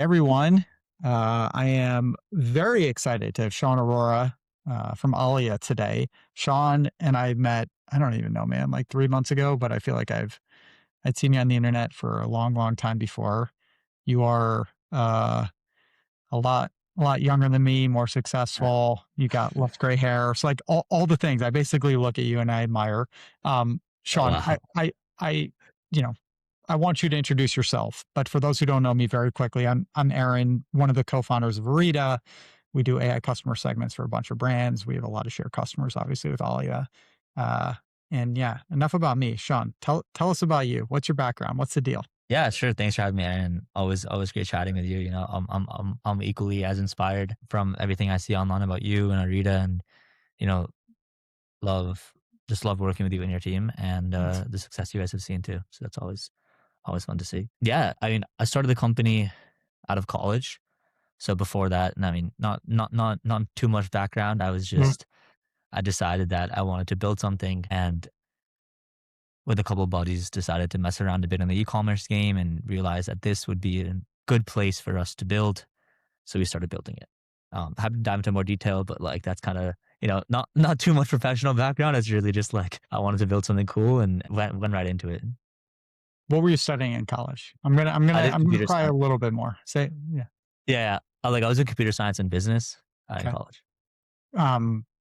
Everyone. I am very excited to have Shaan Arora from Alia today. Shaan and I met, I don't even know, man, like 3 months ago, but I feel like I'd seen you on the internet for a long, long time before. You are a lot younger than me, more successful. You got less gray hair. It's like all the things. I basically look at you and I admire. Oh, Shaan, wow. I, you know, I want you to introduce yourself, but for those who don't know me very quickly, I'm Aaron, one of the co-founders of Orita. We do AI customer segments for a bunch of brands. We have a lot of shared customers, obviously, with Alia. Uh, and yeah, enough about me. Shaan, tell us about you. What's your background? What's the deal? Yeah, sure. Thanks for having me, Aaron. Always great chatting with you. I'm equally as inspired from everything I see online about you and Arita, and you know, love love working with you and your team, and Thanks. the success you guys have seen too. So that's always fun to see. Yeah, I mean, I started the company out of college. So before that, and I mean, not too much background. Mm. I decided that I wanted to build something, and with a couple of buddies decided to mess around a bit in the e-commerce game and realized that this would be a good place for us to build. So we started building it. Happy to dive into more detail, but like that's kind of not too much professional background. It's really just like I wanted to build something cool and went right into it. What were you studying in college? I'm gonna I'm I gonna did I'm gonna computer pry a science. little bit more. Say yeah. Yeah, I was in computer science and business in Okay. college.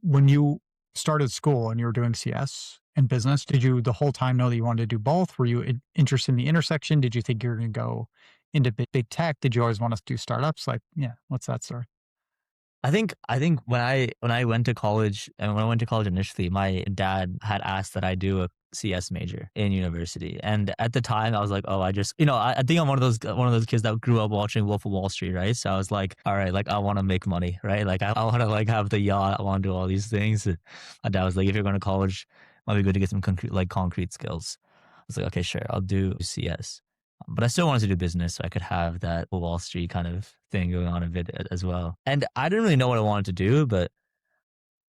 When you started school and you were doing CS and business, did you the whole time know that you wanted to do both? Were you interested in the intersection? Did you think you were going to go into big tech? Did you always want to do startups? Like, yeah, what's that story? I think when I went to college, and when I went to college initially, my dad had asked that I do a CS major in university. And at the time I was like, oh, I think I'm one of those kids that grew up watching Wolf of Wall Street, right? So I was like, all right, like I want to make money, right? Like I want to like have the yacht, I want to do all these things. And my dad was like, if you're going to college, it might be good to get some concrete skills. I was like, okay, sure, I'll do CS. But I still wanted to do business so I could have that Wall Street kind of thing going on a bit as well. And I didn't really know what I wanted to do, but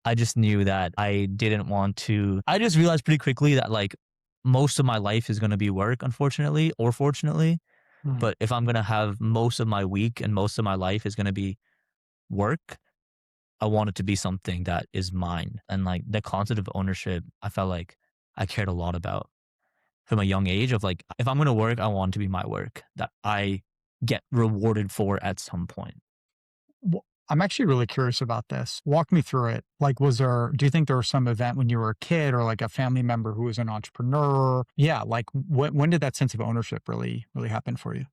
I just knew that I didn't want to. I just realized pretty quickly that like most of my life is going to be work, unfortunately or fortunately. Mm. But if I'm going to have most of my week and most of my life is going to be work, I want it to be something that is mine. And like the concept of ownership, I felt like I cared a lot about from a young age of like, if I'm going to work, I want it to be my work that I get rewarded for at some point. I'm actually really curious about this. Walk me through it. Like, do you think there was some event when you were a kid or like a family member who was an entrepreneur? Yeah. Like, when did that sense of ownership really happen for you?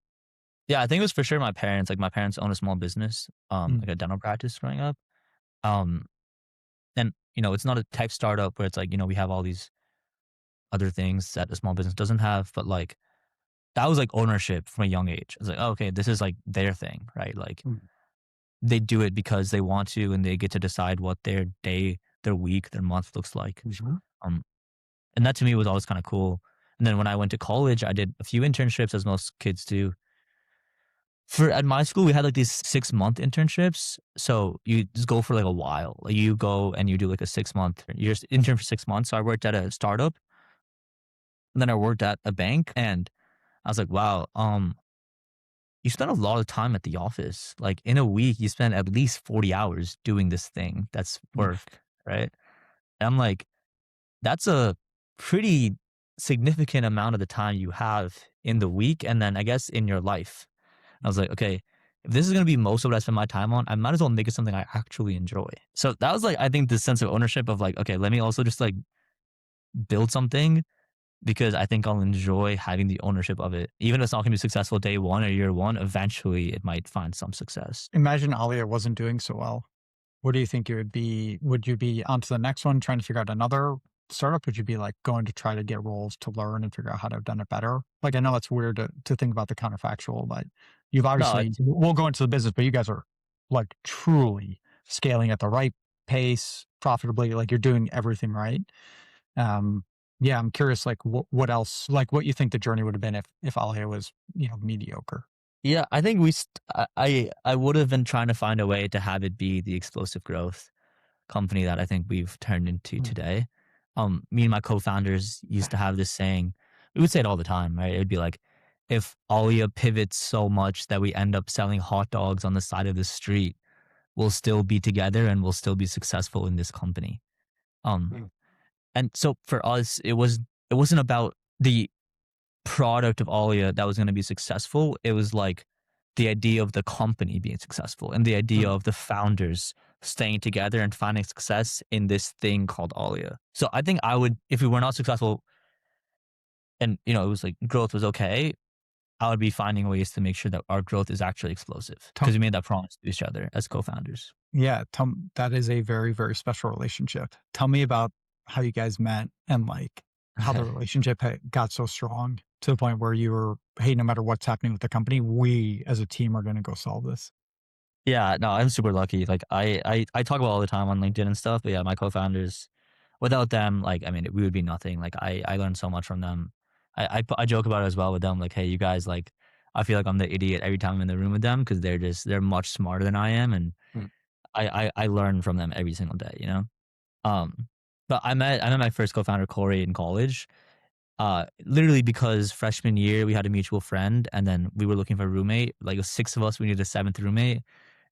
Yeah, I think it was for sure my parents. Like my parents own a small business, Mm. like a dental practice growing up. Um, and it's not a tech startup where it's like, we have all these other things that a small business doesn't have, but like that was like ownership from a young age. It's like, oh, okay, this is like their thing, right? Like Mm. they do it because they want to and they get to decide what their day, their week, their month looks like. Mhm. Um, and that to me was always kind of cool. And then when I went to college, I did a few internships as most kids do. For at my school, we had like these 6-month internships. So you just go for like a while. Like you go and you do like a 6-month, you just intern for 6 months. So I worked at a startup and then I worked at a bank, and I was like, wow, you spend a lot of time at the office. Like in a week, you spend at least 40 hours doing this thing. That's Oof. work, right? And I'm like, that's a pretty significant amount of the time you have in the week. And then I guess in your life. I was like, okay, if this is going to be most of what I spend my time on, I might as well make it something I actually enjoy. So that was like, I think the sense of ownership of like, okay, let me also just like build something because I think I'll enjoy having the ownership of it. Even if it's not going to be successful day one or year one, eventually it might find some success. Imagine Alia wasn't doing so well. What do you think you would be? Would you be on to the next one trying to figure out another startup? Would you be like going to try to get roles to learn and figure out how to have done it better? Like, I know it's weird to think about the counterfactual, but you've No, obviously, it's, we'll go into the business, but you guys are like truly scaling at the right pace profitably. Like you're doing everything right. Um, yeah, I'm curious, like what else, like what you think the journey would have been if Alia was, mediocre. yeah, I think I would have been trying to find a way to have it be the explosive growth company that I think we've turned into Mm. today. Me and my co-founders used to have this saying. We would say it all the time, right? It'd be like, if Alia pivots so much that we end up selling hot dogs on the side of the street, we'll still be together and we'll still be successful in this company. Um, Mm. and so for us, it wasn't about the product of Alia that was going to be successful. It was like the idea of the company being successful and the idea Mm. of the founders staying together and finding success in this thing called Alia. So I think I would, if we were not successful and it was like growth was okay, I would be finding ways to make sure that our growth is actually explosive because Tell, we made that promise to each other as co-founders. yeah, that is a very, very special relationship. Tell me about how you guys met and like how the relationship got so strong to the point where you were, hey, no matter what's happening with the company, we as a team are going to go solve this. Yeah, no, I'm super lucky. Like I talk about all the time on LinkedIn and stuff, but yeah, my co-founders, without them, like I mean, we would be nothing. Like I learned so much from them. I joke about it as well with them. Like, hey, you guys, like I feel like I'm the idiot every time I'm in the room with them because they're much smarter than I am, and Mm. I learn from them every single day. Um, but I met my first co-founder Corey in college. Literally because freshman year we had a mutual friend, and then we were looking for a roommate. Like it was six of us, we needed a seventh roommate.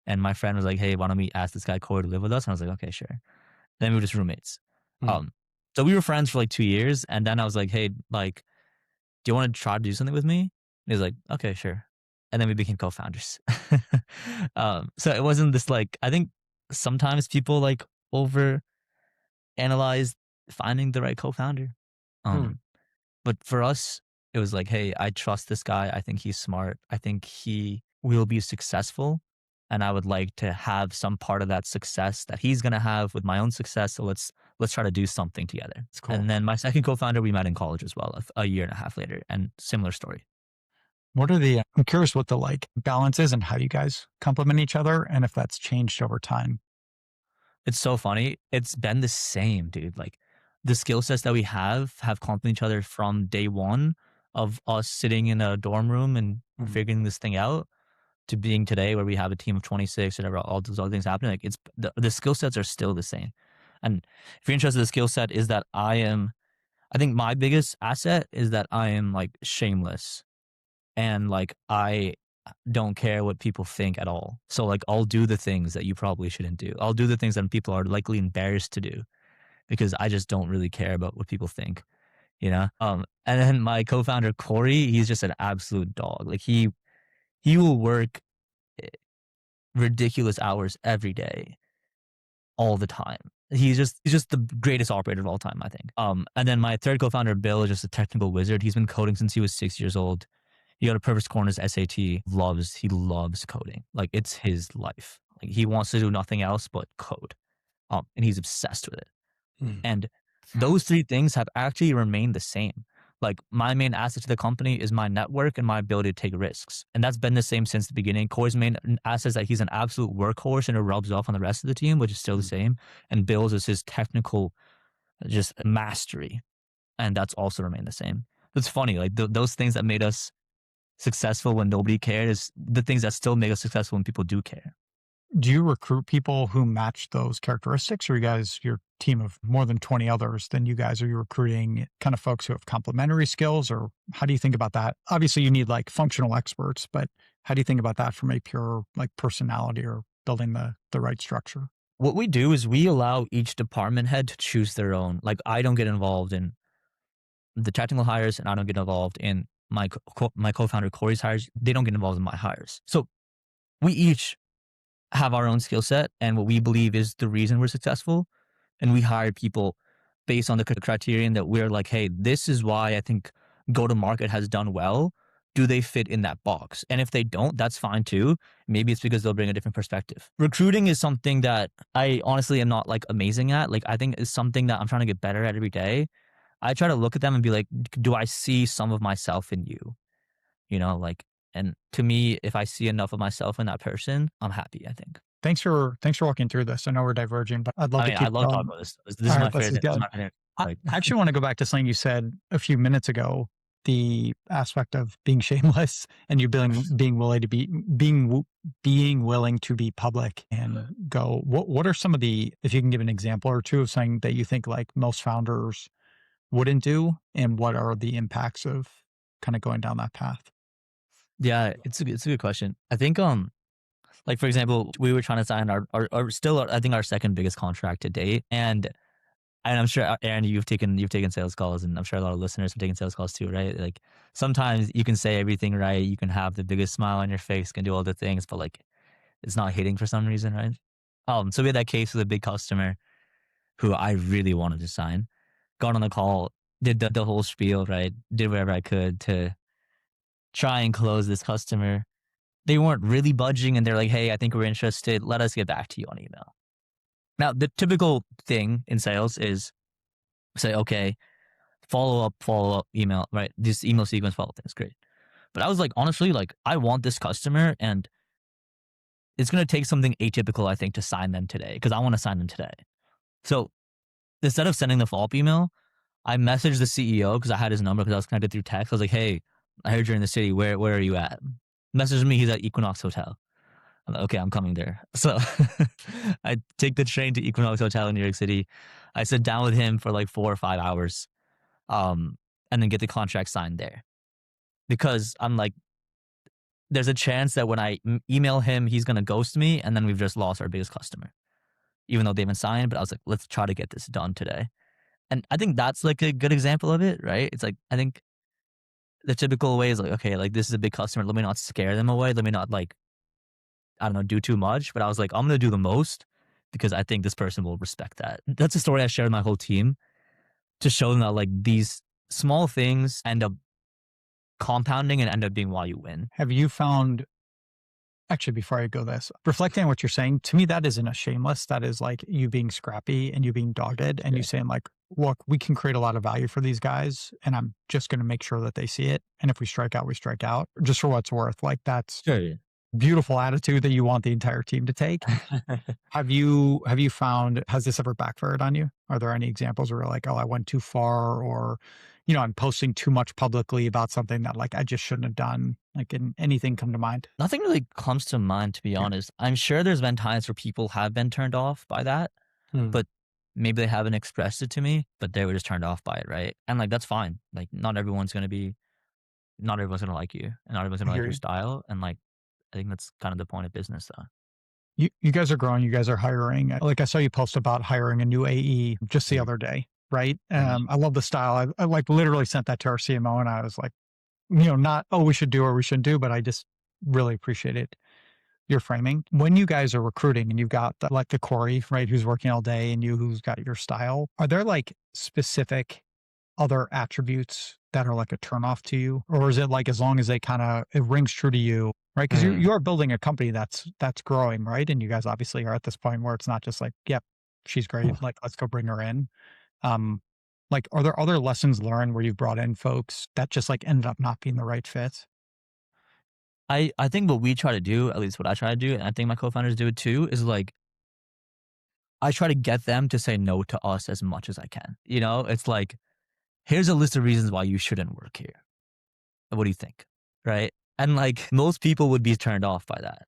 And my friend was like, "Hey, why don't we ask this guy Corey to live with us?" And I was like, "Okay, sure." Then we were just roommates. Mm. Um, so we were friends for like 2 years, and then I was like, "Hey, like, do you want to try to do something with me?" And he was like, "Okay, sure." And then we became co-founders. So it wasn't this like I think sometimes people like over analyze finding the right co-founder. Mm. Um, but for us, it was like, hey, I trust this guy. I think he's smart. I think he will be successful. And I would like to have some part of that success that he's gonna have with my own success. So let's try to do something together. It's cool. And then my second co-founder, we met in college as well, a year and a half later, and similar story. I'm curious what the like balance is and how you guys complement each other and if that's changed over time. It's so funny. It's been the same, dude. Like the skill sets that we have complement each other from day one of us sitting in a dorm room and Mm. figuring this thing out to being today where we have a team of 26 and all those other things happening. Like it's the skill sets are still the same. And if you're interested, the skill set is that I think my biggest asset is that I am like shameless and like I don't care what people think at all. So like I'll do the things that you probably shouldn't do. I'll do the things that people are likely embarrassed to do because I just don't really care about what people think. And then my co-founder Corey, he's just an absolute dog. Like he will work ridiculous hours every day, all the time. He's just the greatest operator of all time, I think. And then my third co-founder Bill is just a technical wizard. He's been coding since he was 6 years old. He got a perfect score on his SAT. He loves coding. Like it's his life. Like he wants to do nothing else but code. And he's obsessed with it. Mm. And those three things have actually remained the same. Like my main asset to the company is my network and my ability to take risks. And that's been the same since the beginning. Corey's main asset is that he's an absolute workhorse and it rubs off on the rest of the team, which is still the Mm. same. And Bill's is his technical just mastery. And that's also remained the same. It's funny, like those things that made us successful when nobody cared is the things that still make us successful when people do care. Do you recruit people who match those characteristics, or you guys, your team of more than 20 others, then you guys, are you recruiting kind of folks who have complementary skills, or how do you think about that? Obviously, you need like functional experts, but how do you think about that from a pure like personality or building the right structure? What we do is we allow each department head to choose their own. Like I don't get involved in the technical hires and I don't get involved in my co-founder Corey's hires. They don't get involved in my hires. So we each have our own skill set and what we believe is the reason we're successful. And we hire people based on the criterion that we're like, hey, this is why I think go to market has done well. Do they fit in that box? And if they don't, that's fine too. Maybe it's because they'll bring a different perspective. Recruiting is something that I honestly am not like amazing at. Like I think it's something that I'm trying to get better at every day. I try to look at them and be like, do I see some of myself in you? Like, and to me, if I see enough of myself in that person, I'm happy, I think. Thanks for walking through this. I know we're diverging, but I'd love I to mean, I keep love talking going. about this. This All is my right, this is favorite. This is good. my favorite. I Like, actually want to go back to something you said a few minutes ago, the aspect of being shameless and you being willing to being willing to be public and go. What are some of the, if you can give an example or two of something that you think like most founders wouldn't do, and what are the impacts of kind of going down that path? Yeah, it's a good question. I think like for example, we were trying to sign our still I think our second biggest contract to date, and I'm sure Aaron, you've taken sales calls, and I'm sure a lot of listeners have taken sales calls too, right? Like sometimes you can say everything right, you can have the biggest smile on your face, can do all the things, but like it's not hitting for some reason, right? So we had that case with a big customer who I really wanted to sign. Got on the call, did the whole spiel, right? Did whatever I could to try and close this customer. They weren't really budging, and they're like, "Hey, I think we're interested. Let us get back to you on email." Now, the typical thing in sales is say, "Okay, follow up, email, right? This email sequence follow up thing is great." But I was like, honestly, like I want this customer, and it's gonna take something atypical, I think, to sign them today because I want to sign them today. So instead of sending the follow up email, I messaged the CEO because I had his number because I was connected through text. I was like, "Hey, I heard you're in the city. Where are you at?" Message me. He's at Equinox Hotel. I'm like, "Okay, I'm coming there." So I take the train to Equinox Hotel in New York City. I sit down with him for like 4 or 5 hours, um, and then get the contract signed there because I'm like, there's a chance that when I email him, he's gonna ghost me, and then we've just lost our biggest customer, even though they haven't signed. But I was like, let's try to get this done today. And I think that's like a good example of it, right? It's like I think the typical way is like, okay, like this is a big customer. Let me not scare them away. Let me not like, I don't know, do too much. But I was like, I'm gonna do the most because I think this person will respect that. That's a story I shared with my whole team to show them that like these small things end up compounding and end up being why you win. Have you found, actually, before I go this, reflecting on what you're saying, to me, that isn't a shameless. That is like you being scrappy and you being dogged and you Yeah. saying like, look, we can create a lot of value for these guys and I'm just going to make sure that they see it. And if we strike out, we strike out just for what's worth. Like that's Sure. beautiful attitude that you want the entire team to take. Have you found, has this ever backfired on you? Are there any examples where you're like, oh, I went too far, or, I'm posting too much publicly about something that like I just shouldn't have done? Like, anything come to mind? Nothing really comes to mind, to be Yeah. honest. I'm sure there's been times where people have been turned off by that, Hmm. but maybe they haven't expressed it to me, but they were just turned off by it, right? And like that's fine. Like not everyone's gonna like you, and not everyone's I gonna like hear your you. style. And like I think that's kind of the point of business, though. You guys are growing. You guys are hiring. Like I saw you post about hiring a new AE just the Mhm. other day, right? Mhm. I love the style. I like literally sent that to our CMO, and I was like, not, oh, we should do or we shouldn't do, but I just really appreciated your framing. When you guys are recruiting and you've got like the Corey, right, who's working all day and you who's got your style, are there like specific other attributes that are like a turnoff to you? Or is it like as long as they kind of it rings true to you, right? Because Mm. you are building a company that's growing, right? And you guys obviously are at this point where it's not just like, yep, she's great. Like let's go bring her in. Um, like are there other lessons learned where you've brought in folks that just like ended up not being the right fit? I think what we try to do, at least what I try to do, and I think my co-founders do it too, is like I try to get them to say no to us as much as I can. It's like, here's a list of reasons why you shouldn't work here. What do you think? Right? And like most people would be turned off by that.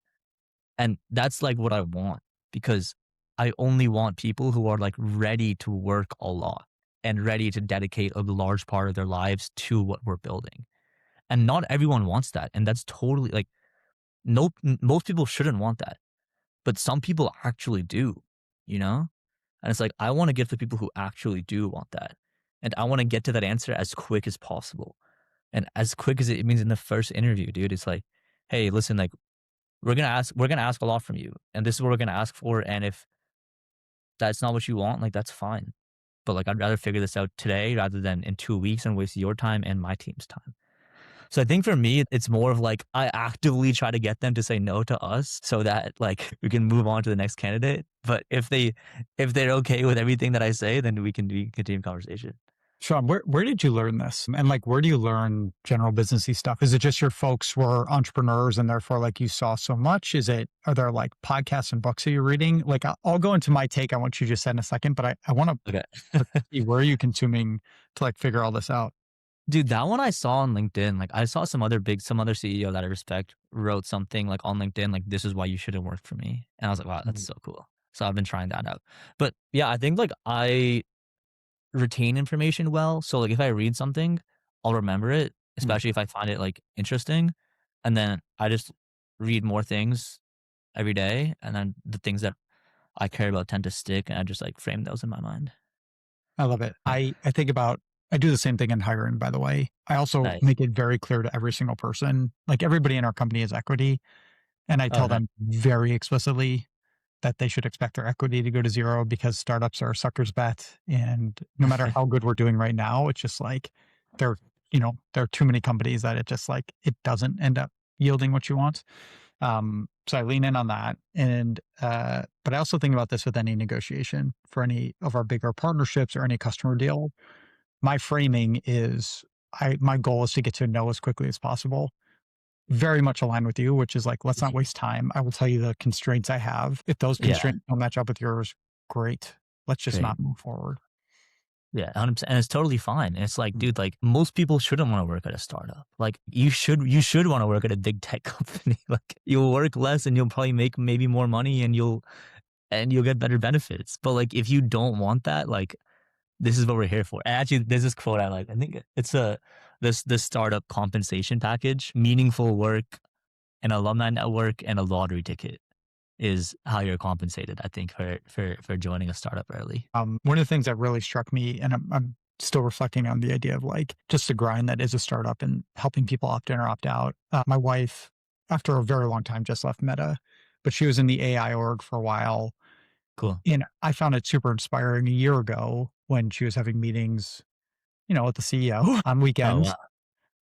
And that's like what I want because I only want people who are like ready to work a lot and ready to dedicate a large part of their lives to what we're building. And not everyone wants that. And that's totally like, no, most people shouldn't want that, but some people actually do, you know? And it's like, I want to give the people who actually do want that. And I want to get to that answer as quick as possible. And as quick as it means in the first interview, dude, it's like, hey, listen, like, we're gonna ask a lot from you. And this is what we're gonna ask for. And if that's not what you want, like that's fine. But like I'd rather figure this out today rather than in 2 weeks and waste your time and my team's time. So I think for me, it's more of like I actively try to get them to say no to us so that like we can move on to the next candidate. But if they're okay with everything that I say, then we continue conversation. Sean, where did you learn this? And like, where do you learn general businessy stuff? Is it just your folks were entrepreneurs and therefore like you saw so much? Are there like podcasts and books that you're reading? Like, I'll go into my take on what you just said in a second, but I want Okay. to see where are you consuming to like figure all this out? Dude, that one I saw on LinkedIn. Like I saw some other CEO that I respect wrote something like on LinkedIn, like this is why you shouldn't work for me. And I was like, wow, that's Mm. so cool. So I've been trying that out. But yeah, I think like I retain information well. So like if I read something, I'll remember it, Mm. especially if I find it like interesting. And then I just read more things every day. And then the things that I care about tend to stick. And I just like frame those in my mind. I love it. Yeah. I think about I do the same thing in hiring, by the way. I also Nice. make it very clear to every single person, like everybody in our company is equity. And I Oh, tell nice. them very explicitly that they should expect their equity to go to zero because startups are a sucker's bet. And no matter how good we're doing right now, it's just like there, there are too many companies that it just like it doesn't end up yielding what you want. So I lean in on that. And but I also think about this with any negotiation for any of our bigger partnerships or any customer deal. My framing is my goal is to get to know as quickly as possible. Very much aligned with you, which is like, let's not waste time. I will tell you the constraints I have. If those Yeah. constraints don't match up with yours, great. Let's just Great. not move forward. Yeah, 100%. And it's totally fine. And it's like, Mm. dude, like most people shouldn't want to work at a startup. Like you should want to work at a big tech company. Like you'll work less and you'll probably make maybe more money and you'll get better benefits. But like if you don't want that, like this is what we're here for. And actually, there's this quote I like. I think it's this startup compensation package, meaningful work, an alumni network, and a lottery ticket is how you're compensated, I think, for joining a startup early. One of the things that really struck me, and I'm still reflecting on the idea of like just the grind that is a startup and helping people opt in or opt out. My wife, after a very long time, just left Meta, but she was in the AI org for a while. Cool. And I found it super inspiring a year ago when she was having meetings, with the CEO on Oh weekends wow.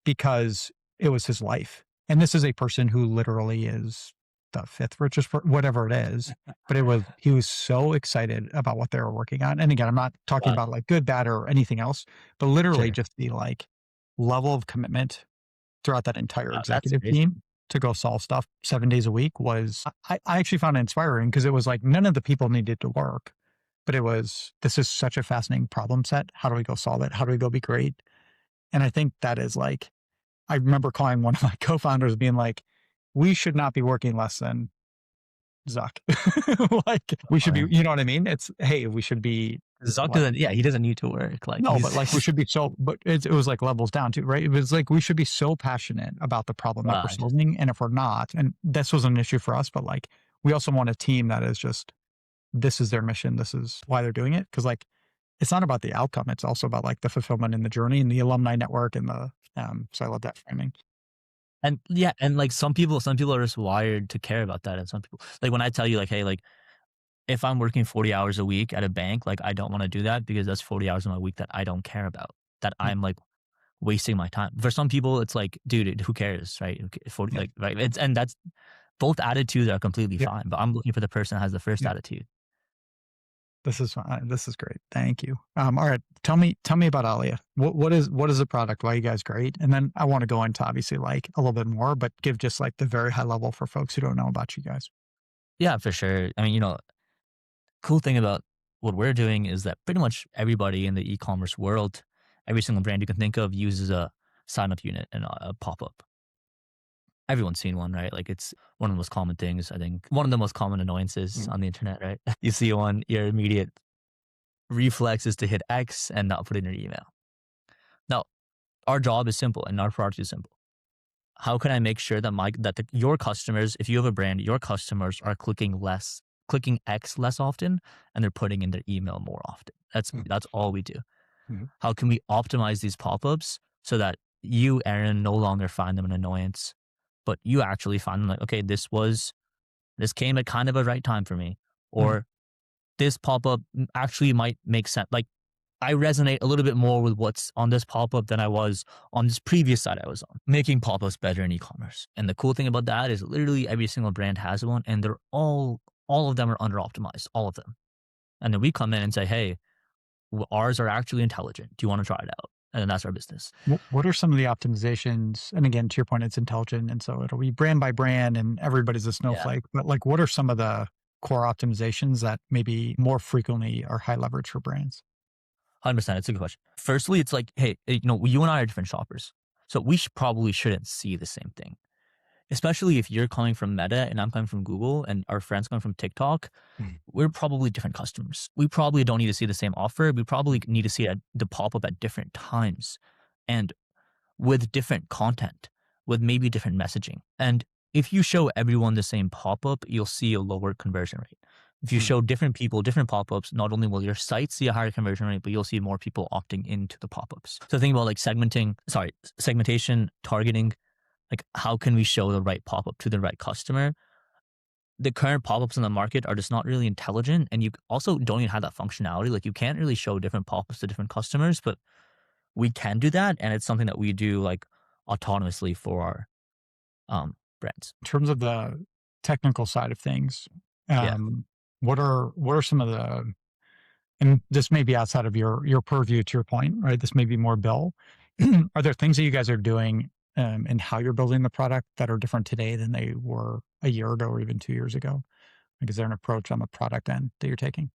because it was his life. And this is a person who literally is the fifth richest, whatever it is. But he was so excited about what they were working on. And again, I'm not talking Wow. about like good, bad, or anything else, but literally Sure. just the like level of commitment throughout that entire Wow, that's executive crazy. team to go solve stuff 7 days a week was, I actually found it inspiring because it was like none of the people needed to work, but this is such a fascinating problem set. How do we go solve it? How do we go be great? And I think that is like, I remember calling one of my co-founders being like, we should not be working less than Zuck. Like we should be, Fine. you know what I mean? It's, hey, we should be Zuck like, doesn't. Yeah, he doesn't need to work. Like no, but like we he's. should be so, but it was like levels down too, right? It was like, we should be so passionate about the problem that Wow. we're solving. And if we're not, and this was an issue for us, but like, we also want a team that is just, this is their mission. This is why they're doing it. Cause like, it's not about the outcome. It's also about like the fulfillment in the journey and the alumni network and so I love that framing. And yeah, and like some people are just wired to care about that, and some people like when I tell you like, hey, like if I'm working 40 hours a week at a bank, like I don't want to do that because that's 40 hours of my week that I don't care about. That Mm, I'm like wasting my time. For some people, it's like, dude, who cares, right? 40, yeah. like, right? It's and that's both attitudes are completely Yeah. fine. But I'm looking for the person that has the first Yeah. attitude. This is fine. This is great. Thank you. All right. Tell me about Alia. What is the product? Why are you guys great? And then I want to go into obviously like a little bit more, but give just like the very high level for folks who don't know about you guys. Yeah, for sure. I mean, cool thing about what we're doing is that pretty much everybody in the e-commerce world, every single brand you can think of uses a sign-up unit and a pop-up. Everyone's seen one, right? Like it's one of the most common things, I think. One of the most common annoyances Mm, on the internet, right? You see one, your immediate reflex is to hit X and not put in your email. Now, our job is simple and our product is simple. How can I make sure that your customers, if you have a brand, your customers are clicking X less often and they're putting in their email more often? That's mm, that's all we do. mm, How can we optimize these pop-ups so that you, Aaron, no longer find them an annoyance, but you actually find them like, okay, this came at kind of a right time for me, mm, or this pop-up actually might make sense. Like I resonate a little bit more with what's on this pop-up than I was on this previous site I was on, making pop-ups better in e-commerce. And the cool thing about that is literally every single brand has one and they're all of them are under optimized, all of them. And then we come in and say, hey, ours are actually intelligent. Do you want to try it out? And then that's our business. What are some of the optimizations? And again, to your point, it's intelligent. And so it'll be brand by brand and everybody's a Yeah. snowflake. But like, what are some of the core optimizations that maybe more frequently are high leverage for brands? 100%. It's a good question. Firstly, it's like, hey, you and I are different shoppers. So we probably shouldn't see the same thing, especially if you're coming from Meta and I'm coming from Google and our friends coming from TikTok. Mm, We're probably different customers. We probably don't need to see the same offer. We probably mm, need to see the pop up at different times and with different content. with maybe different messaging. And if you show everyone the same pop-up, you'll see a lower conversion rate. If you Mm. show different people, different pop-ups, not only will your site see a higher conversion rate, but you'll see more people opting into the pop-ups. So think about like segmentation, targeting, like how can we show the right pop-up to the right customer? The current pop-ups in the market are just not really intelligent, and you also don't even have that functionality. Like you can't really show different pop-ups to different customers, but we can do that, and it's something that we do like autonomously for our brands. In terms of the technical side of things, Yeah. um, what are some of the, and this may be outside of your purview to your point, right? This may be more Bill. Are there things that you guys are doing in how you're building the product that are different today than they were a year ago or even 2 years ago? Like, is there an approach on the product end that you're taking?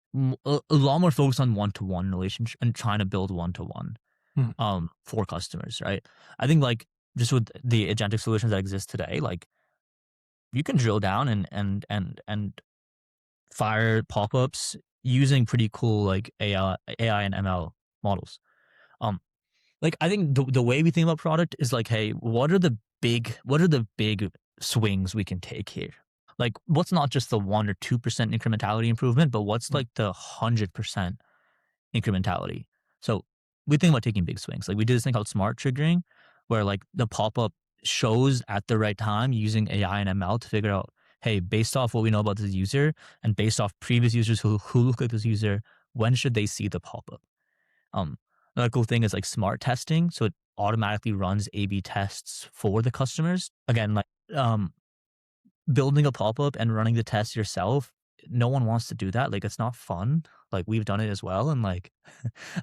A lot more focus on one-to-one relationship and trying to build one-to-one Hmm. for customers, right? I think like just with the agentic solutions that exist today, like you can drill down and fire pop-ups using pretty cool like AI and ML models. Um, like I think the way we think about product is like, hey, what are the big swings we can take here? Like, what's not just the 1 or 2% incrementality improvement, but what's Hmm. like the 100% incrementality? So we think about taking big swings. Like we did this thing called smart triggering, where like the pop up shows at the right time using AI and ML to figure out, hey, based off what we know about this user and based off previous users who look like this user, when should they see the pop up? Um, Another cool thing is like smart testing. So it automatically runs A/B tests for the customers. Again, like um, building a pop-up and running the test yourself, no one wants to do that. Like it's not fun. Like we've done it as well. And like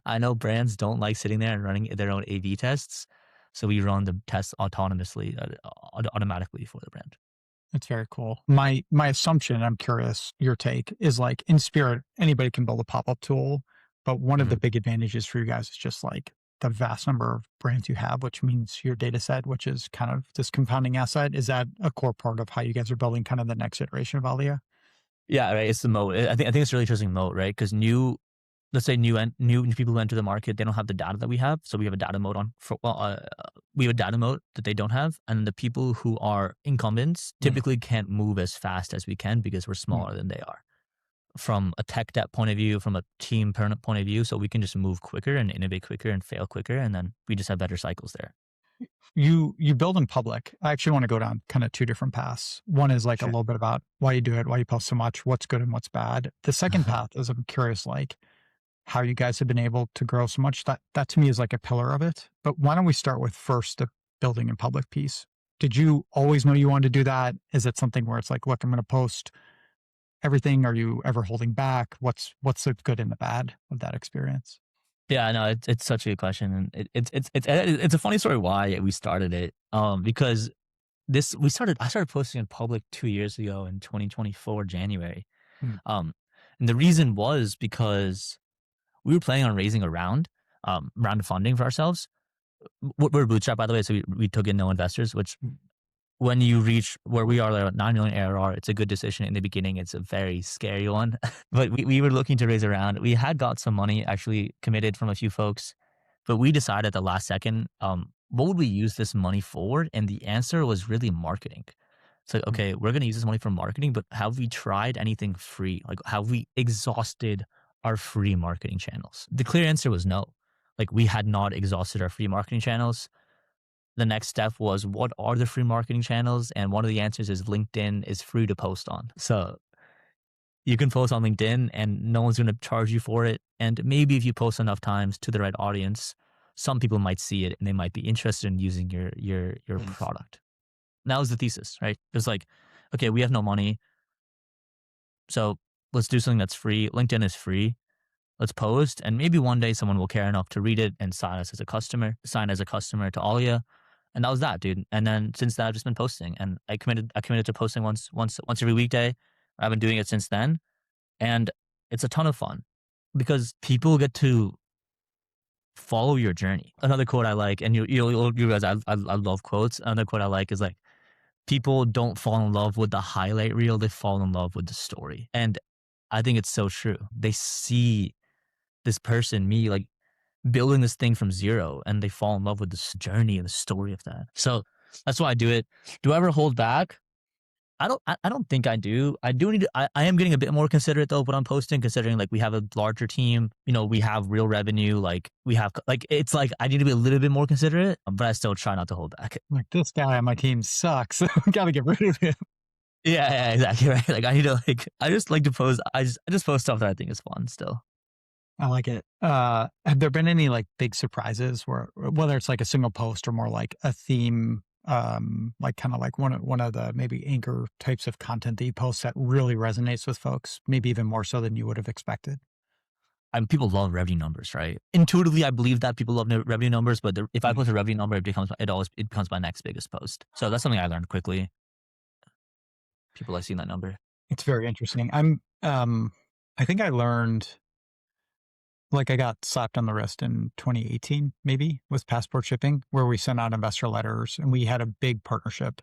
I know brands don't like sitting there and running their own A/B tests. So we run the tests autonomously, automatically for the brand. That's very cool. My assumption, I'm curious your take, is like in spirit, anybody can build a pop-up tool, but one of the Mhm. big advantages for you guys is just like the vast number of brands you have, which means your data set, which is kind of this compounding asset. Is that a core part of how you guys are building kind of the next iteration of Alia? Yeah, right. It's the moat. I think it's a really interesting moat, right? Because let's say new people who enter the market, they don't have the data that we have. So we have a data moat we have a data moat that they don't have, and the people who are incumbents Mm. typically can't move as fast as we can because we're Mm. smaller than they are. From a tech debt point of view, from a team point of view, so we can just move quicker and innovate quicker and fail quicker, and then we just have better cycles there. You build in public. I actually want to go down kind of two different paths. One is like a Sure. little bit about why you do it, why you post so much, what's good and what's bad. The second path is I'm curious, like how you guys have been able to grow so much. That to me is like a pillar of it. But why don't we start with first the building in public piece? Did you always know you wanted to do that? Is it something where it's like, look, I'm going to post everything? Are you ever holding back? What's the good and the bad of that experience? Yeah, no, it's such a good question, and it's a funny story why we started it. Because I started posting in public 2 years ago in 2024 January. Mm. Um, and the reason was because we were planning on raising a round of funding for ourselves. We're bootstrap, by the way, so we took in no investors, which Mm. when you reach where we are, like at 9 million ARR, it's a good decision. In the beginning, it's a very scary one. But we were looking to raise around. We had got some money actually committed from a few folks, but we decided at the last second, what would we use this money for? And the answer was really marketing. It's like, Mm. okay, we're going to use this money for marketing, but have we tried anything free? Like, have we exhausted our free marketing channels? The clear answer was no. Like, we had not exhausted our free marketing channels. The next step was, what are the free marketing channels? And one of the answers is LinkedIn is free to post on. So you can post on LinkedIn and no one's going to charge you for it. And maybe if you post enough times to the right audience, some people might see it and they might be interested in using your Mm. product. That was the thesis, right? It's like, okay, we have no money, so let's do something that's free. LinkedIn is free. Let's post, and maybe one day someone will care enough to read it and sign as a customer to Alia. And that was that, dude. And then since then, I've just been posting, and I committed to posting once every weekday. I've been doing it since then, and it's a ton of fun because people get to follow your journey. Another quote I like, and you realize I love quotes. Another quote I like is like, people don't fall in love with the highlight reel; they fall in love with the story. And I think it's so true. They see this person, me, like building this thing from zero, and they fall in love with this journey and the story of that. So That's why I do it. Do I ever hold back? I don't think I do. I do need to, I am getting a bit more considerate though of what I'm posting, considering like we have a larger team, we have real revenue, like we have like it's like I need to be a little bit more considerate, but I still try not to hold back. Like, this guy on my team sucks. Gotta get rid of him. Yeah, exactly right. Like I need to like I just like to post I just post stuff that I think is fun still. I like it. Have there been any like big surprises where whether it's like a single post or more like a theme, like kind of like one of the maybe anchor types of content that you post that really resonates with folks, maybe even more so than you would have expected? People love revenue numbers, right? Intuitively, I believe that people love revenue numbers, but if I Mm. post a revenue number, it becomes my next biggest post. So that's something I learned quickly. People like seeing that number. It's very interesting. I think I learned, like, I got slapped on the wrist in 2018, maybe with passport shipping, where we sent out investor letters and we had a big partnership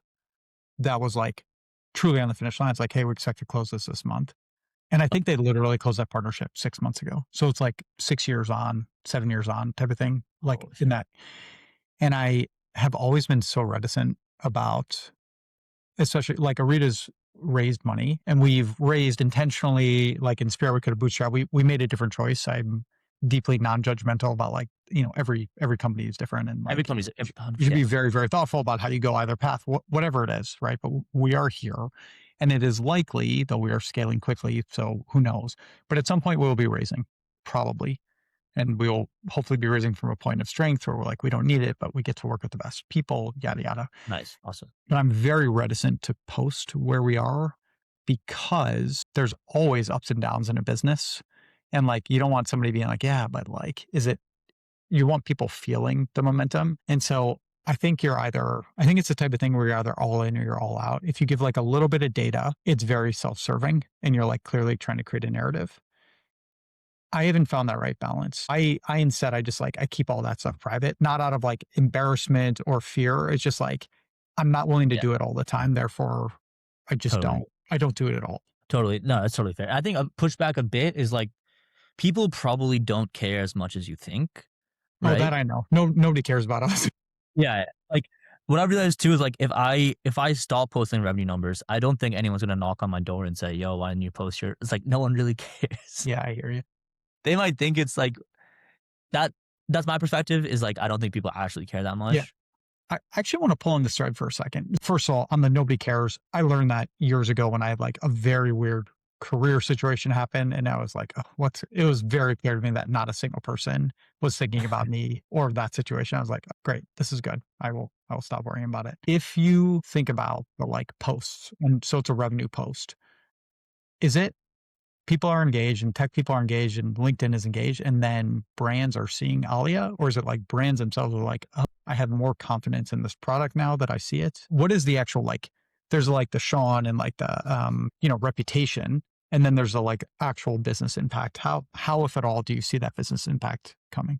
that was like truly on the finish line. It's like, hey, we expect to close this month. And I think they literally closed that partnership 6 months ago. So it's like 6 years on, 7 years on type of thing, like Oh, in shit. that. And I have always been so reticent about, especially like Arita's raised money and we've raised intentionally, like in Spirit, we could have bootstrapped. We made a different choice. I'm deeply non-judgmental about like, every company is different and Every like company's you should yeah, be very, very thoughtful about how you go either path, whatever it is, right? But we are here and it is likely, though we are scaling quickly. So who knows? But at some point we will be raising probably. And we'll hopefully be raising from a point of strength where we're like, we don't need it, but we get to work with the best people, yada, yada. nice, awesome. But I'm very reticent to post where we are because there's always ups and downs in a business. And like, you don't want somebody being like, yeah, but like, you want people feeling the momentum. And so I think it's the type of thing where you're either all in or you're all out. If you give like a little bit of data, it's very self serving and you're like clearly trying to create a narrative. I haven't found that right balance. I instead, I just like, I keep all that stuff private, not out of like embarrassment or fear. It's just like, I'm not willing to Yeah, do it all the time. Therefore, I just totally, don't. I don't do it at all. totally. No, that's totally fair. I think a pushback a bit is like people probably don't care as much as you think, Oh, that right? I know. No, nobody cares about us. Yeah, like what I realized too is like if I stop posting revenue numbers, I don't think anyone's gonna knock on my door and say, "Yo, why didn't you post your?" It's like no one really cares. Yeah, I hear you. They might think it's like that. That's my perspective. Is like I don't think people actually care that Yeah. much. I actually want to pull on this thread for a second. First of all, on the nobody cares, I learned that years ago when I had like a very weird career situation happen. And I was like, oh, it was very clear to me that not a single person was thinking about me or that situation. I was like, great, this is good. I will stop worrying about it. If you think about the like posts, and so it's a revenue post, is it people are engaged and tech people are engaged and LinkedIn is engaged and then brands are seeing Alia? Or is it like brands themselves are like, oh, I have more confidence in this product now that I see it? What is the actual like, there's like the Sean and like the, reputation. And then there's the like actual business impact. How, if at all, do you see that business impact coming?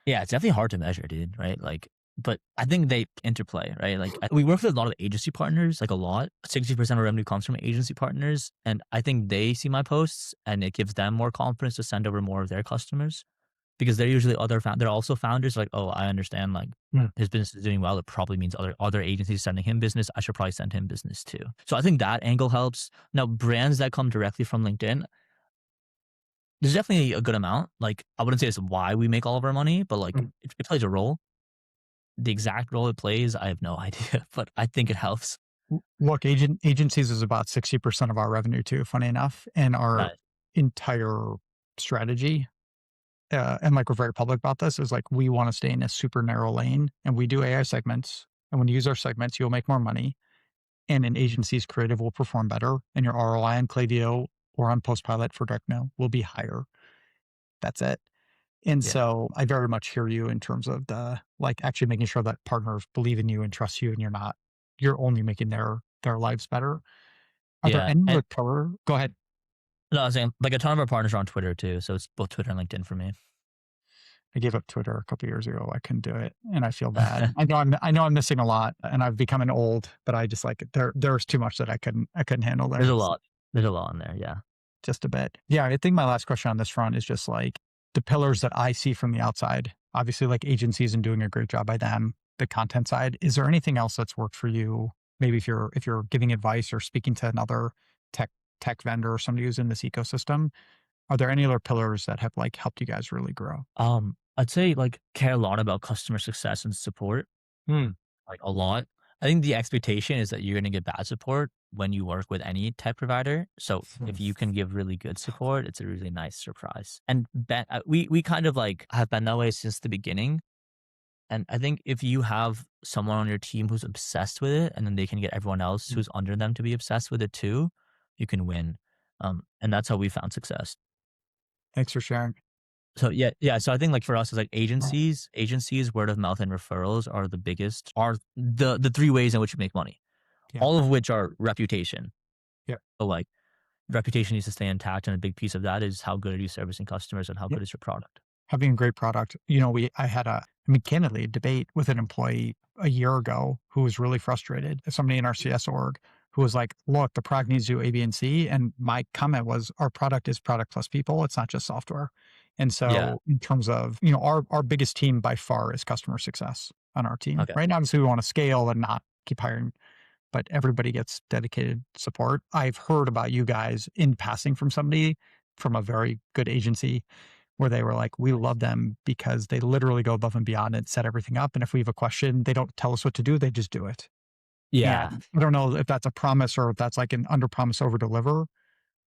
Yeah, it's definitely hard to measure, dude. Right? Like, but I think they interplay, right? Like we work with a lot of agency partners, like a lot. 60% of revenue comes from agency partners, and I think they see my posts, and it gives them more confidence to send over more of their customers. Because they're usually they're also founders like, "Oh, I understand, like, Mm. his business is doing well. It probably means other agencies sending him business. I should probably send him business too." So I think that angle helps. Now, brands that come directly from LinkedIn, there's definitely a good amount. Like, I wouldn't say it's why we make all of our money, but, like, Mm. it plays a role. The exact role it plays, I have no idea, but I think it helps. Look, agencies is about 60% of our revenue too, funny enough. And our Nice. entire strategy, and like we're very public about this, is like we want to stay in a super narrow lane and we do AI segments. And when you use our segments, you'll make more money. And an agency's creative will perform better. And your ROI on Klaviyo or on Postpilot for direct mail will be higher. That's it. And Yeah. so I very much hear you in terms of the like actually making sure that partners believe in you and trust you and you're only making their lives better. Are there Yeah, any and other color? Go ahead. no, I was saying, like, a ton of our partners are on Twitter too, so it's both Twitter and LinkedIn for me. I gave up Twitter a couple years ago. I couldn't do it, and I feel bad. I know I'm missing a lot, and I've become an old, but I just like there's too much that I couldn't handle There's there. a lot. There's a lot in there, yeah. Just a bit. Yeah, I think my last question on this front is just like the pillars that I see from the outside. Obviously, like agencies and doing a great job by them. the content side. Is there anything else that's worked for you? Maybe if you're giving advice or speaking to another tech vendor or somebody who's in this ecosystem, are there any other pillars that have like helped you guys really grow? I'd say like care a lot about customer success and support, like a lot. I think the expectation is that you're going to get bad support when you work with any tech provider. So if you can give really good support, it's a really nice surprise. And we kind of like have been that way since the beginning. And I think if you have someone on your team who's obsessed with it, and then they can get everyone else who's under them to be obsessed with it too, you can win. And that's how we found success. Thanks for sharing. So yeah. So I think like for us, it's like agencies, word of mouth, and referrals are the biggest. Are the three ways in which you make money. Yeah. All of which are reputation. Yeah. So like reputation needs to stay intact, and a big piece of that is how good are you servicing customers and how good is your product. Having a great product. I had candidly, a debate with an employee a year ago who was really frustrated. Somebody in our CS org who was like, look, the product needs to do A, B, and C. And my comment was, our product is product plus people. It's not just software. And so in terms of, our biggest team by far is customer success on our team. Okay. Right now, obviously we want to scale and not keep hiring, but everybody gets dedicated support. I've heard about you guys in passing from somebody from a very good agency where they were like, we love them because they literally go above and beyond and set everything up. And if we have a question, they don't tell us what to do. They just do it. Yeah. And I don't know if that's a promise or if that's like an under promise, over deliver,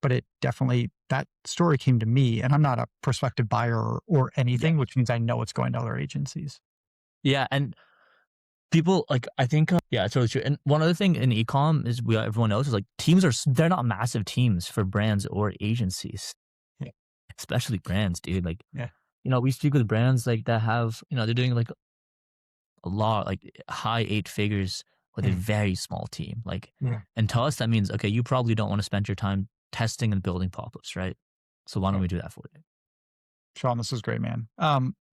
but it definitely, that story came to me, and I'm not a prospective buyer or anything, which means I know it's going to other agencies. Yeah. And people like, I think, it's totally true. And one other thing in ecom is everyone knows is like teams they're not massive teams for brands or agencies. Yeah. Especially brands, dude. Like, Yeah. We speak with brands like that have, they're doing like a lot, like high 8 figures with a very small team. Like, and to us, that means, okay, you probably don't want to spend your time testing and building Popups, right? So why don't we do that for you? Shaan, this is great, man.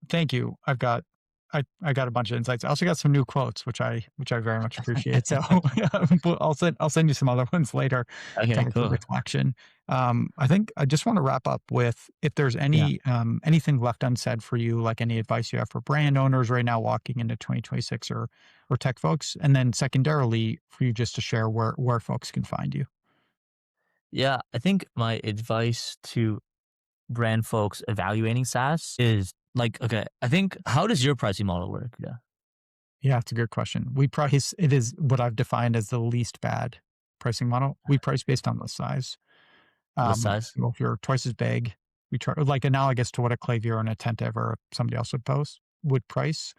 Thank you. I got a bunch of insights. I also got some new quotes, which I very much appreciate. So I'll send you some other ones later. Okay, for cool. reflection. I think I just want to wrap up with if there's anything left unsaid for you, like any advice you have for brand owners right now walking into 2026 or tech folks, and then secondarily for you just to share where folks can find you. Yeah, I think my advice to brand folks evaluating SaaS is like, okay, I think, how does your pricing model work? Yeah, it's a good question. It is what I've defined as the least bad pricing model. We price based on the size. List size? So if you're twice as big, we try like analogous to what a Klaviyo or an Attentive or somebody else would price.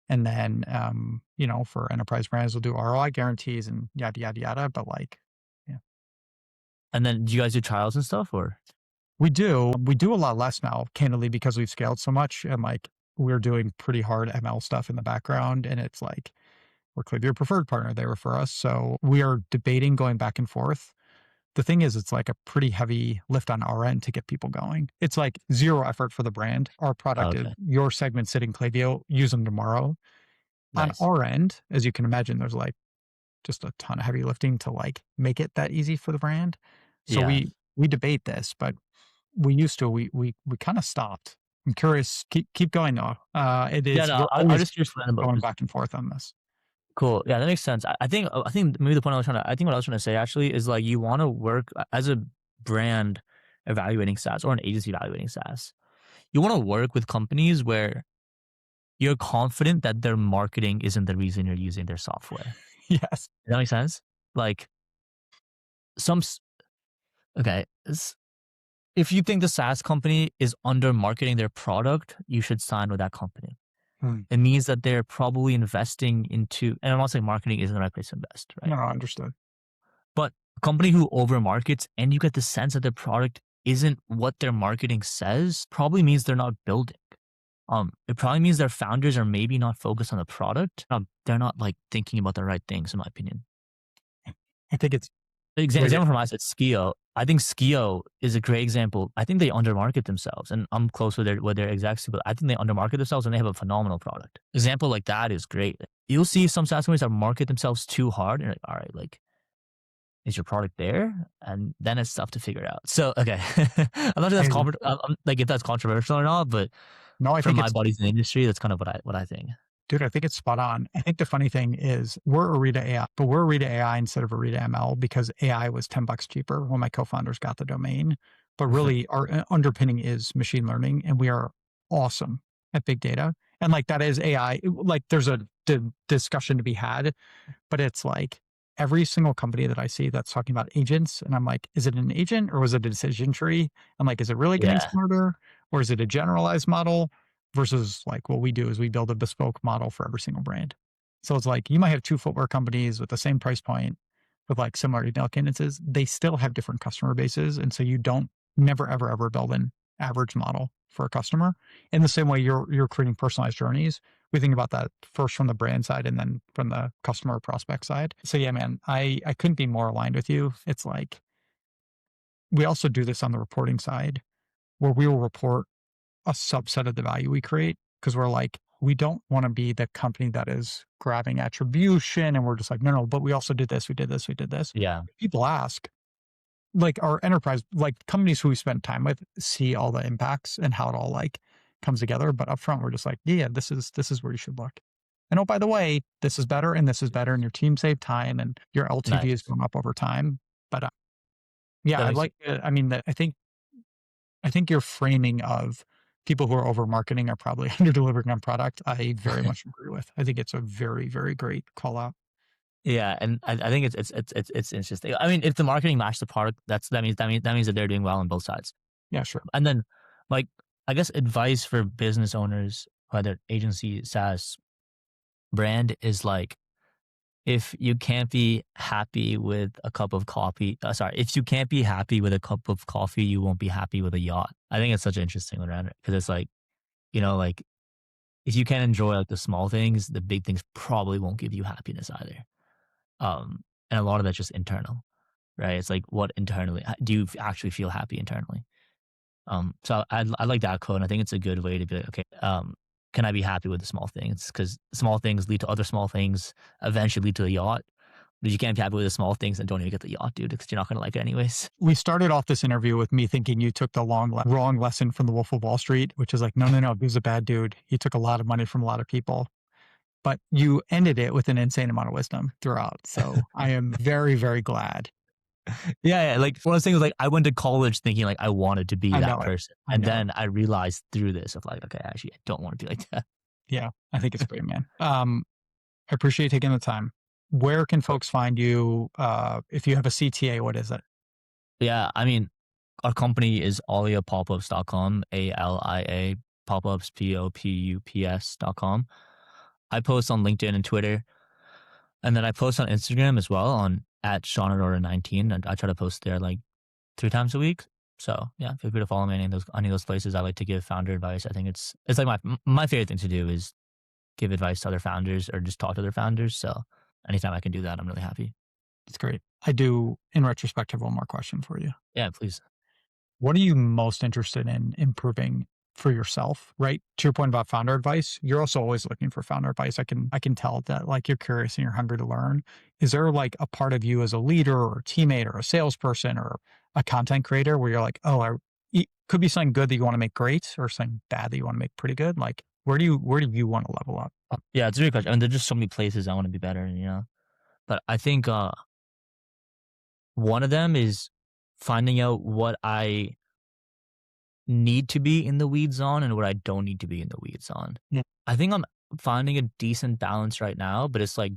And then, for enterprise brands, we'll do ROI guarantees and yada, yada, yada. But like, And then do you guys do trials and stuff, or? we do a lot less now, candidly, because we've scaled so much, and like we're doing pretty hard ML stuff in the background. And it's like, we're Klaviyo preferred partner. They refer us. So we are debating going back and forth. The thing is, it's like a pretty heavy lift on our end to get people going. It's like zero effort for the brand. Our product is your segment sitting Klaviyo, use them tomorrow. Nice. On our end, as you can imagine, there's like just a ton of heavy lifting to like make it that easy for the brand. So we debate this, but we used to, we kind of stopped. I'm curious, keep going though. It is, I'm just curious going back and forth on this. Cool. Yeah, that makes sense. I think maybe what I was trying to say actually is like, you want to work as a brand evaluating SaaS or an agency evaluating SaaS. You want to work with companies where you're confident that their marketing isn't the reason you're using their software. Yes. Does that make sense? Like if you think the SaaS company is under marketing their product, you should sign with that company. It means that they're probably investing into, and I'm not saying marketing isn't the right place to invest, right? No, I understood. But a company who over markets and you get the sense that their product isn't what their marketing says, probably means they're not building. It probably means their founders are maybe not focused on the product. They're not like thinking about the right things, in my opinion. I think it's example from us at Skio. I think Skio is a great example. I think they undermarket themselves, and I'm close with their execs, but I think they undermarket themselves and they have a phenomenal product. Example like that is great. You'll see some SaaS companies that market themselves too hard, and you're like, all right, like, is your product there? And then it's tough to figure out. So, okay, I'm not sure that's like if that's controversial or not, but no, I from think my buddies in the industry, that's kind of what I think. Dude, I think it's spot on. I think the funny thing is we're Orita AI, but we're Orita AI instead of Orita ML because AI was $10 cheaper when my co-founders got the domain. But really our underpinning is machine learning and we are awesome at big data. And like that is AI, like there's a discussion to be had, but it's like every single company that I see that's talking about agents, and I'm like, is it an agent or was it a decision tree? I'm like, is it really getting Yeah. smarter or is it a generalized model? Versus like what we do is we build a bespoke model for every single brand. So it's like you might have two footwear companies with the same price point with like similar email cadences. They still have different customer bases. And so you don't never, ever, ever build an average model for a customer. In the same way you're creating personalized journeys. We think about that first from the brand side and then from the customer prospect side. So yeah, man, I couldn't be more aligned with you. It's like we also do this on the reporting side where we will report a subset of the value we create because we're like, we don't want to be the company that is grabbing attribution and we're just like, no, but we also did this, we did this, we did this. Yeah. People ask, like our enterprise, like companies who we spend time with see all the impacts and how it all like comes together. But upfront, we're just like, yeah, this is where you should look. And oh, by the way, this is better and this is better and your team saved time and your LTV is Nice. going up over time. But yeah, That I makes like, I mean, I think your framing of people who are over marketing are probably under delivering on product. I very much agree with. I think it's a very, very great call out. Yeah, and I think it's interesting. I mean, if the marketing matched the product, that means that they're doing well on both sides. Yeah, sure. And then, like, I guess advice for business owners, whether agency, SaaS, brand, is like, if you can't be happy with a cup of coffee, if you can't be happy with a cup of coffee, you won't be happy with a yacht. I think it's such an interesting one around it because it's like, like if you can't enjoy like the small things, the big things probably won't give you happiness either. And a lot of that's just internal, right? It's like what internally do you actually feel happy internally? So I like that quote, and I think it's a good way to be like, okay, can I be happy with the small things? Because small things lead to other small things, eventually lead to the yacht. But you can't be happy with the small things, and don't even get the yacht, dude, because you're not gonna like it anyways. We started off this interview with me thinking you took the wrong lesson from the Wolf of Wall Street, which is like, no, he was a bad dude. He took a lot of money from a lot of people. But you ended it with an insane amount of wisdom throughout. So I am very, very glad. Yeah, like one of those things like I went to college thinking like I wanted to be I that know it. person. I And know it. then I realized through this of like, okay, actually I don't want to be like that. Yeah, I think it's great, man. I appreciate you taking the time. Where can folks find you? If you have a CTA, what is it? Yeah, I mean, our company is aliapopups.com, ALIA popups, POPUPS.com. I post on LinkedIn and Twitter. And then I post on Instagram as well on at Shaan Arora 19. And I try to post there like 3 times a week. So yeah, feel free to follow me on any of those places. I like to give founder advice. I think it's like my favorite thing to do is give advice to other founders or just talk to other founders. So anytime I can do that, I'm really happy. It's great. I do, in retrospect, have one more question for you. Yeah, please. What are you most interested in improving for yourself, right? To your point about founder advice, you're also always looking for founder advice. I can tell that like you're curious and you're hungry to learn. Is there like a part of you as a leader or a teammate or a salesperson or a content creator where you're like, oh, it could be something good that you want to make great or something bad that you want to make pretty good? Like where do you want to level up? Yeah, it's a great question. I mean, there's just so many places I want to be better in. But I think one of them is finding out what I need to be in the weeds on and what I don't need to be in the weeds on. Yeah. I think I'm finding a decent balance right now, but it's like,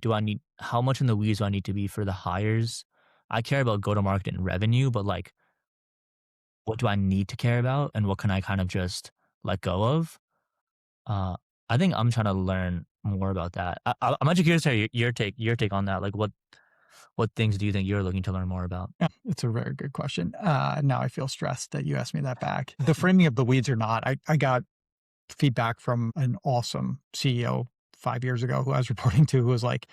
how much in the weeds do I need to be for the hires? I care about go-to-market and revenue, but like, what do I need to care about and what can I kind of just let go of? I think I'm trying to learn more about that. I'm actually curious to hear your take on that. Like, what things do you think you're looking to learn more about? Yeah, it's a very good question. Now I feel stressed that you asked me that back. The framing of the weeds or not, I got feedback from an awesome CEO 5 years ago who I was reporting to, who was like,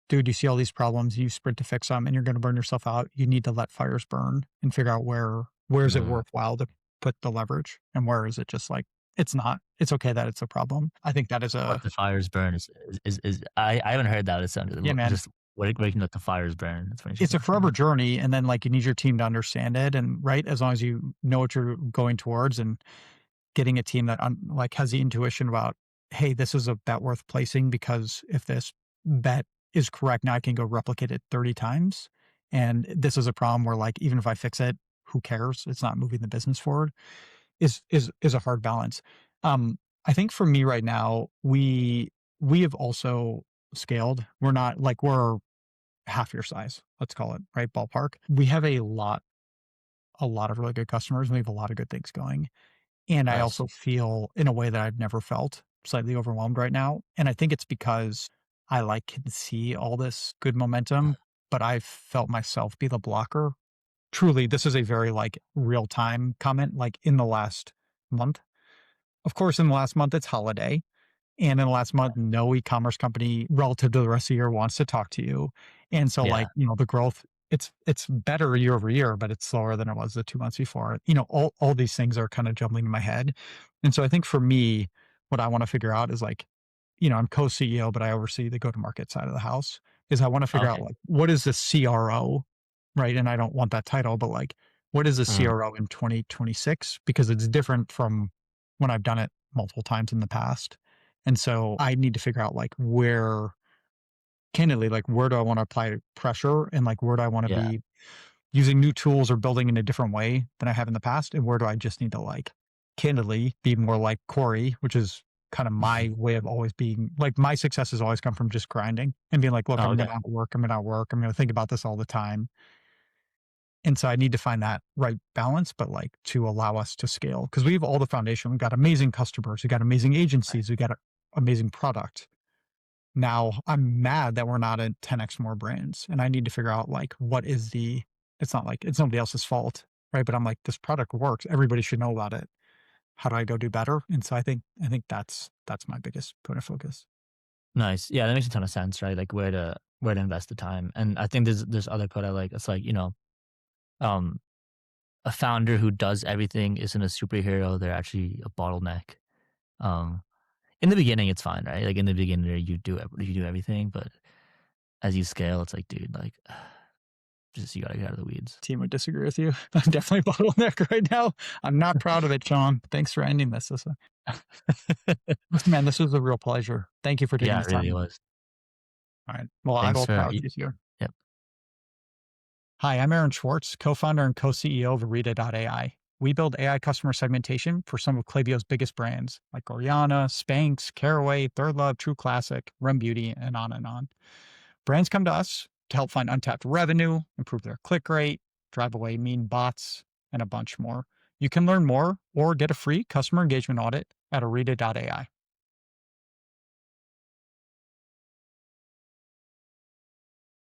dude, you see all these problems, you sprint to fix them and you're going to burn yourself out. You need to let fires burn and figure out where is it worthwhile to put the leverage and where is it just like, it's not, it's okay that it's a problem. I think that is Let the fires burn is I haven't heard that. It sounded yeah, man. Just where you can let the fires burn. That's what It's a forever journey. And then like you need your team to understand it. And right, as long as you know what you're going towards and getting a team that like has the intuition about, hey, this is a bet worth placing because if this bet is correct, now I can go replicate it 30 times. And this is a problem where like, even if I fix it, who cares? It's not moving the business forward is a hard balance. I think for me right now, we have also scaled. We're not like we're half your size, let's call it, right? Ballpark. We have a lot of really good customers. We have a lot of good things going. And I Nice. also feel in a way that I've never felt slightly overwhelmed right now. And I think it's because I like can see all this good momentum, but I've felt myself be the blocker. Truly, this is a very like real time comment, like in the last month. Of course, in the last month, it's holiday. And in the last month, no e-commerce company relative to the rest of the year wants to talk to you. And so Yeah. like, the growth, it's better year over year, but it's slower than it was the 2 months before. All these things are kind of jumbling in my head. And so I think for me, what I want to figure out is like, I'm co-CEO, but I oversee the go-to-market side of the house, is I want to figure out Okay. like what is the CRO, right? And I don't want that title, but like what is the Mm, CRO in 2026? Because it's different from when I've done it multiple times in the past. And so I need to figure out like where, candidly, like where do I want to apply pressure and like where do I want to yeah. be using new tools or building in a different way than I have in the past? And where do I just need to like candidly be more like Corey, which is kind of my way of always being like my success has always come from just grinding and being like, look, Oh, I'm okay. going to outwork, I'm going to outwork, I'm going to think about this all the time. And so I need to find that right balance, but like to allow us to scale because we have all the foundation. We've got amazing customers, we got amazing agencies, we got a amazing product. Now I'm mad that we're not at 10x more brands. And I need to figure out like what is it's not like it's nobody else's fault. Right. But I'm like, this product works. Everybody should know about it. How do I go do better? And so I think that's my biggest point of focus. Nice. Yeah, that makes a ton of sense, right? Like where to invest the time. And I think there's other quote I like. It's like, um, a founder who does everything isn't a superhero. They're actually a bottleneck. Um, in the beginning, it's fine, right? Like in the beginning, you do everything, but as you scale, it's like, dude, like, just you gotta get out of the weeds. Team would disagree with you. I'm definitely bottleneck right now. I'm not proud of it, Sean. Thanks for ending this. Listen, man, this was a real pleasure. Thank you for taking Yeah, the it really time. was. All right. Well, I Thanks will for chat with you. you soon. Yep. Hi, I'm Aaron Schwartz, co-founder and co-CEO of Orita.ai. We build AI customer segmentation for some of Klaviyo's biggest brands like Oriana, Spanx, Caraway, Third Love, True Classic, Run Beauty, and on and on. Brands come to us to help find untapped revenue, improve their click rate, drive away mean bots, and a bunch more. You can learn more or get a free customer engagement audit at Orita.ai.